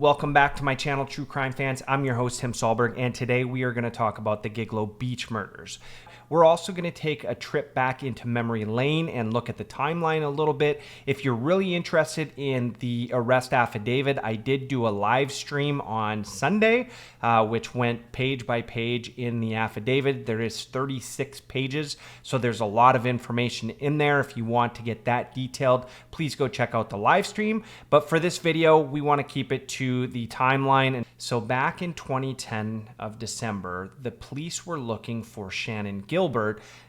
Welcome back to my channel, True Crime Fans. I'm your host, Tim Solberg, and today we are going to talk about the Gilgo Beach murders. We're also going to take a trip back into memory lane and look at the timeline a little bit. If you're really interested in the arrest affidavit, I did do a live stream on Sunday, which went page by page in the affidavit. There is 36 pages, so there's a lot of information in there. If you want to get that detailed, please go check out the live stream. But for this video, we want to keep it to the timeline. And so back in 2010 of December, the police were looking for Shannon Gilbert,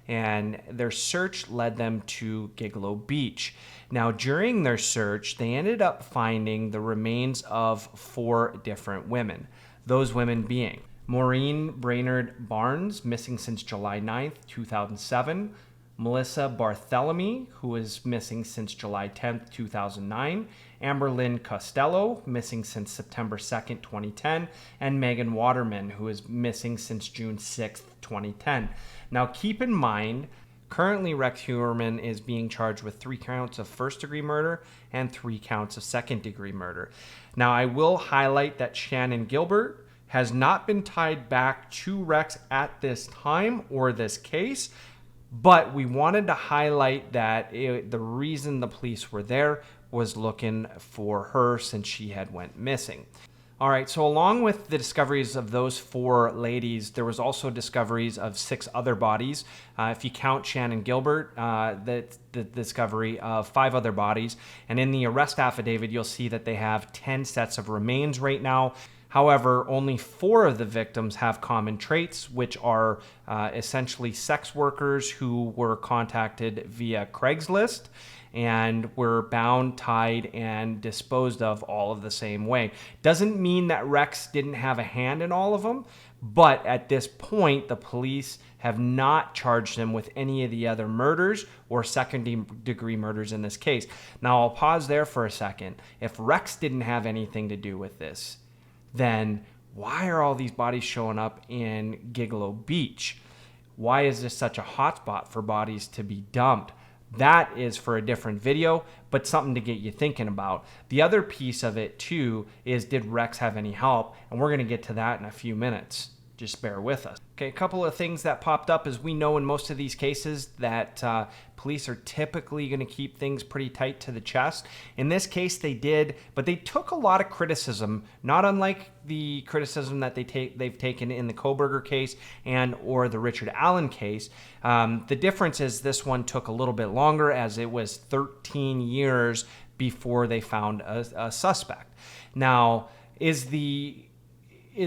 and their search led them to Gilgo Beach. Now, during their search, they ended up finding the remains of 4 different women. Those women being Maureen Brainerd Barnes, missing since July 9th, 2007. Melissa Barthélemy, who is missing since July 10th, 2009. Amber Lynn Costello, missing since September 2nd, 2010. And Megan Waterman, who is missing since June 6th, 2010. Now, keep in mind, currently Rex Heuermann is being charged with 3 counts of first-degree murder and 3 counts of second-degree murder. Now, I will highlight that Shannon Gilbert has not been tied back to Rex at this time or this case, but we wanted to highlight that the reason the police were there was looking for her since she had went missing. All right, so along with the discoveries of those 4 ladies, there was also discoveries of 6 other bodies. If you count Shannon Gilbert, the discovery of 5 other bodies. And in the arrest affidavit, you'll see that they have 10 sets of remains right now. However, only 4 of the victims have common traits, which are essentially sex workers who were contacted via Craigslist and were bound, tied, and disposed of all of the same way. Doesn't mean that Rex didn't have a hand in all of them, but at this point, the police have not charged him with any of the other murders or second-degree murders in this case. Now, I'll pause there for a second. If Rex didn't have anything to do with this, then why are all these bodies showing up in Gilgo Beach? Why is this such a hotspot for bodies to be dumped? That is for a different video, but something to get you thinking about. The other piece of it too is, did Rex have any help? And we're gonna get to that in a few minutes. Just bear with us. Okay, a couple of things that popped up is we know in most of these cases that police are typically going to keep things pretty tight to the chest. In this case, they did, but they took a lot of criticism, not unlike the criticism that they've taken in the Kohberger case and or the Richard Allen case. The difference is this one took a little bit longer, as it was 13 years before they found a suspect. Now, is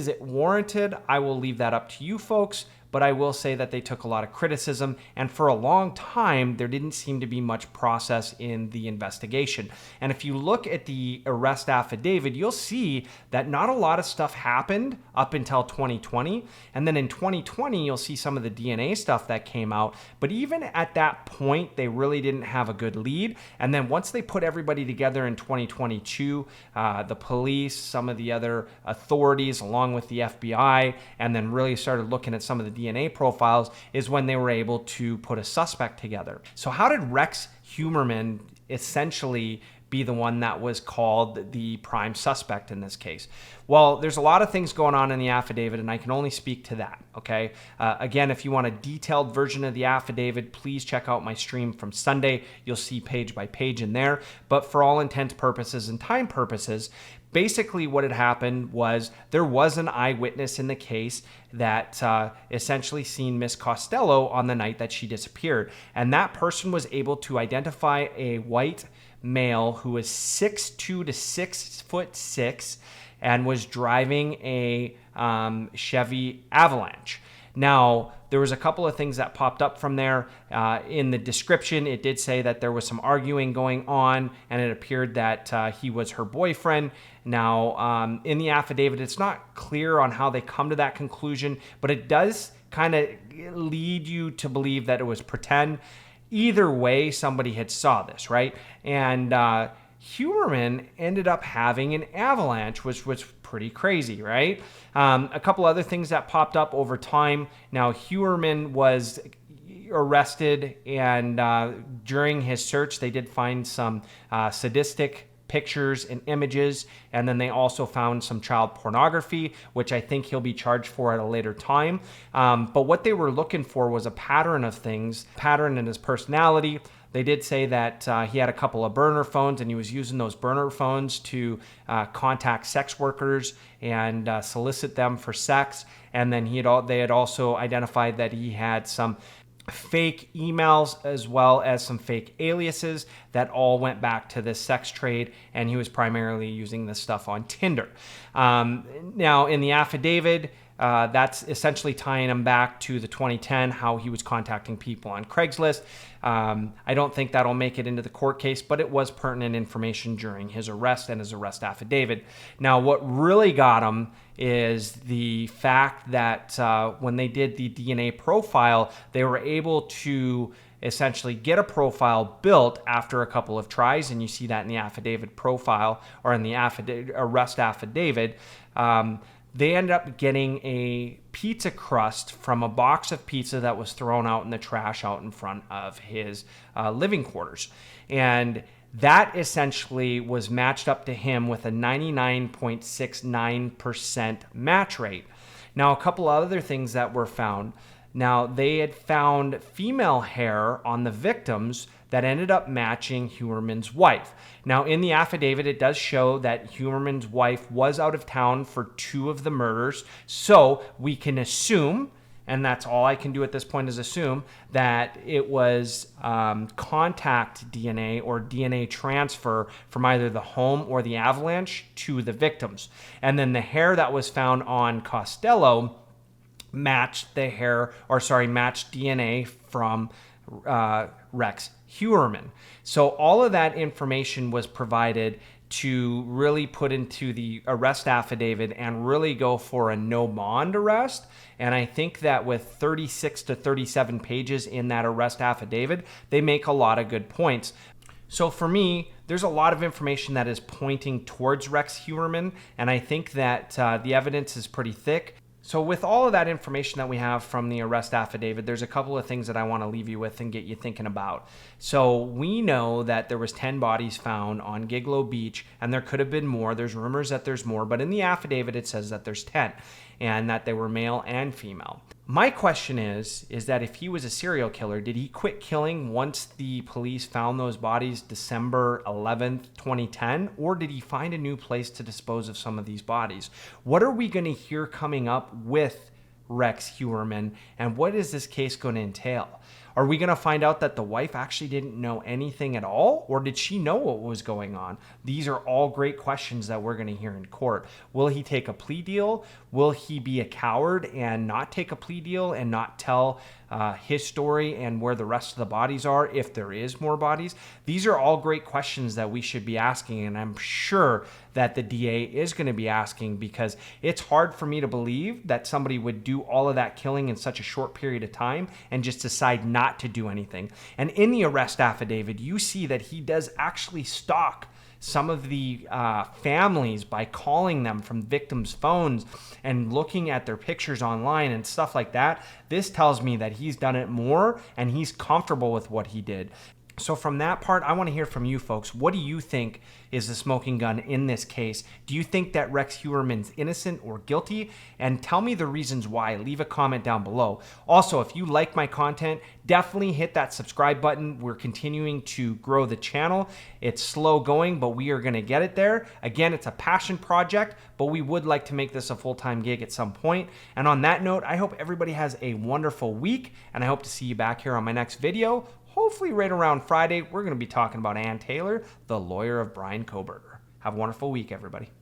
it warranted? I will leave that up to you folks, but I will say that they took a lot of criticism, and for a long time, there didn't seem to be much process in the investigation. And if you look at the arrest affidavit, you'll see that not a lot of stuff happened up until 2020. And then in 2020, you'll see some of the DNA stuff that came out. But even at that point, they really didn't have a good lead. And then once they put everybody together in 2022, the police, some of the other authorities, along with the FBI, and then really started looking at some of the DNA profiles, is when they were able to put a suspect together. So how did Rex Heuermann essentially be the one that was called the prime suspect in this case? Well, there's a lot of things going on in the affidavit, and I can only speak to that, okay? Again, if you want a detailed version of the affidavit, please check out my stream from Sunday. You'll see page by page in there. But for all intents, purposes, and time purposes, basically what had happened was there was an eyewitness in the case that essentially seen Miss Costello on the night that she disappeared. And that person was able to identify a white male who was 6'2" to 6'6" and was driving a Chevy Avalanche. Now, there was a couple of things that popped up from there. In the description, it did say that there was some arguing going on, and it appeared that he was her boyfriend. Now, in the affidavit, it's not clear on how they come to that conclusion, but it does kind of lead you to believe that it was pretend. Either way, somebody had saw this, right? And Heuermann ended up having an Avalanche, which was pretty crazy, right? A couple other things that popped up over time. Now, Heuermann was arrested, and during his search, they did find some sadistic pictures and images, and then they also found some child pornography, which I think he'll be charged for at a later time. But what they were looking for was a pattern of things, pattern in his personality. They did say that he had a couple of burner phones, and he was using those burner phones to contact sex workers and solicit them for sex. And then they had also identified that he had some fake emails as well as some fake aliases that all went back to this sex trade, and he was primarily using this stuff on Tinder. Now, in the affidavit, that's essentially tying him back to the 2010, how he was contacting people on Craigslist. I don't think that'll make it into the court case, but it was pertinent information during his arrest and his arrest affidavit. Now, what really got him is the fact that when they did the DNA profile, they were able to essentially get a profile built after a couple of tries, and you see that in the affidavit profile, or in the arrest affidavit. They ended up getting a pizza crust from a box of pizza that was thrown out in the trash out in front of his living quarters. And that essentially was matched up to him with a 99.69% match rate. Now, a couple other things that were found. Now, they had found female hair on the victims that ended up matching Heuermann's wife. Now, in the affidavit, it does show that Heuermann's wife was out of town for 2 of the murders. So we can assume, and that's all I can do at this point is assume, that it was contact DNA or DNA transfer from either the home or the avalanche to the victims. And then the hair that was found on Costello matched DNA from Rex Heuermann. So all of that information was provided to really put into the arrest affidavit and really go for a no bond arrest. And I think that with 36 to 37 pages in that arrest affidavit, they make a lot of good points. So for me, there's a lot of information that is pointing towards Rex Heuermann, and I think that the evidence is pretty thick. So with all of that information that we have from the arrest affidavit, there's a couple of things that I want to leave you with and get you thinking about. So we know that there was 10 bodies found on Gilgo Beach, and there could have been more. There's rumors that there's more, but in the affidavit it says that there's 10 and that they were male and female. My question is that if he was a serial killer, did he quit killing once the police found those bodies December 11th, 2010, or did he find a new place to dispose of some of these bodies? What are we going to hear coming up with Rex Heuermann, and what is this case going to entail? Are we going to find out that the wife actually didn't know anything at all, or did she know what was going on? These are all great questions that we're going to hear in court. Will he take a plea deal? Will he be a coward and not take a plea deal and not tell his story and where the rest of the bodies are, if there is more bodies? These are all great questions that we should be asking, and I'm sure that the DA is going to be asking, because it's hard for me to believe that somebody would do all of that killing in such a short period of time and just decide not to do anything. And in the arrest affidavit, you see that he does actually stalk some of the families by calling them from victims' phones and looking at their pictures online and stuff like that. This tells me that he's done it more and he's comfortable with what he did. So from that part, I want to hear from you folks. What do you think is the smoking gun in this case? Do you think that Rex Heuermann's innocent or guilty? And tell me the reasons why. Leave a comment down below. Also, if you like my content, definitely hit that subscribe button. We're continuing to grow the channel. It's slow going, but we are going to get it there. Again, it's a passion project, but we would like to make this a full-time gig at some point. And on that note, I hope everybody has a wonderful week, and I hope to see you back here on my next video. Hopefully right around Friday, we're going to be talking about Ann Taylor, the lawyer of Brian Kohberger. Have a wonderful week, everybody.